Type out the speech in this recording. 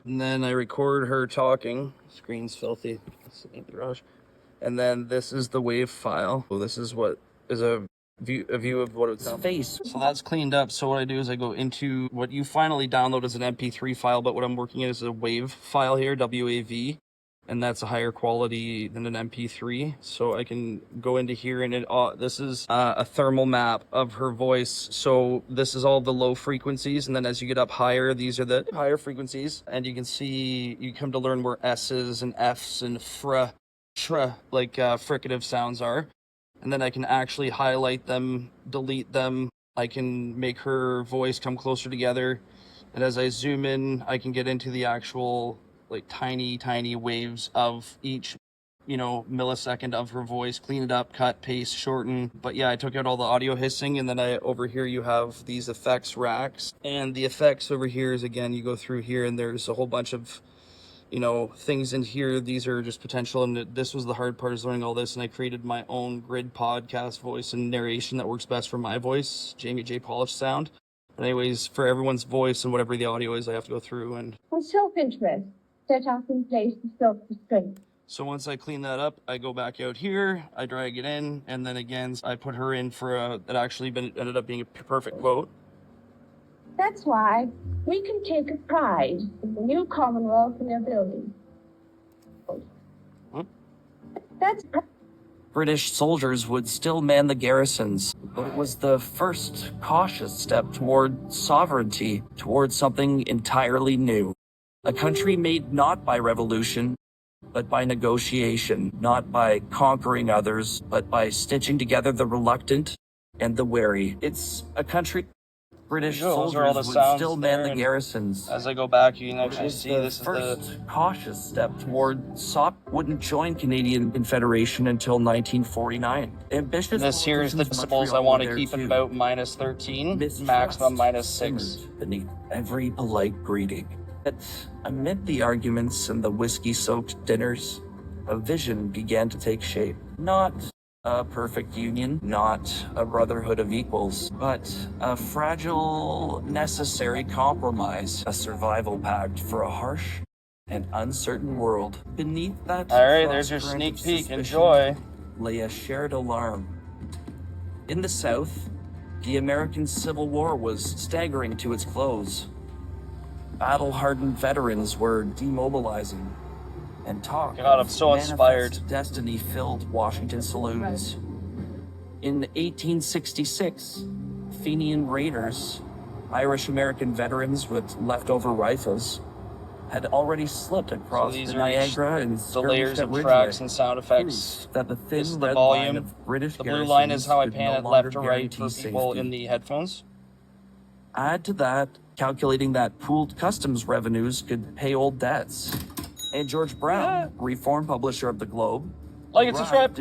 And then I record her talking. Screen's filthy. It's in the garage. And then this is the wave file. Well, this is what is a view of what it's face. So that's cleaned up. So what I do is I go into what you finally download as an MP3 file, but what I'm working in is a wave file here, WAV. And that's a higher quality than an MP3. So I can go into here and this is a thermal map of her voice. So this is all the low frequencies. And then as you get up higher, these are the higher frequencies. And you can see, you come to learn where S's and F's and fr, like fricative sounds are. And then I can actually highlight them, delete them. I can make her voice come closer together. And as I zoom in, I can get into the actual like tiny waves of each, millisecond of her voice, clean it up, cut, paste, shorten. But yeah, I took out all the audio hissing, and then over here you have these effects racks. And the effects over here is, again, you go through here and there's a whole bunch of, things in here. These are just potential, and this was the hard part, is learning all this. And I created my own grid podcast voice and narration that works best for my voice, Jamie J. Polish sound. But anyways, for everyone's voice and whatever the audio is, I have to go through and... Self-interest set up in place for self-restraint. So once I clean that up, I go back out here, I drag it in, and then again, I put her in for it actually ended up being a perfect quote. That's why we can take a pride in the new Commonwealth in their building. That's... British soldiers would still man the garrisons, but it was the first cautious step toward sovereignty, toward something entirely new. A country made not by revolution, but by negotiation, not by conquering others, but by stitching together the reluctant and the wary. It's a country... British soldiers would still man the garrisons. As I go back, you can actually see this is the first cautious step toward wouldn't join Canadian Confederation until 1949. Ambitious. This here is the decibels I want to keep at about minus 13, maximum minus 6. Beneath every polite greeting. But amid the arguments and the whiskey-soaked dinners, a vision began to take shape. Not a perfect union, not a brotherhood of equals, but a fragile, necessary compromise, a survival pact for a harsh and uncertain world. Beneath that, all right, there's your sneak peek. Enjoy. Lay a shared alarm. In the South, the American Civil War was staggering to its close. Battle-hardened veterans were demobilizing. And talk. God, I'm so inspired. Destiny filled Washington saloons. In 1866, Fenian raiders, Irish-American veterans with leftover rifles, had already slipped across the Niagara and the layers of tracks and sound effects. That the thin this is the red volume. Line of British the blue line is how I pan it left to right for people in the headphones. Add to that, calculating that pooled customs revenues could pay old debts. And George Brown, reform publisher of the Globe, like and subscribe.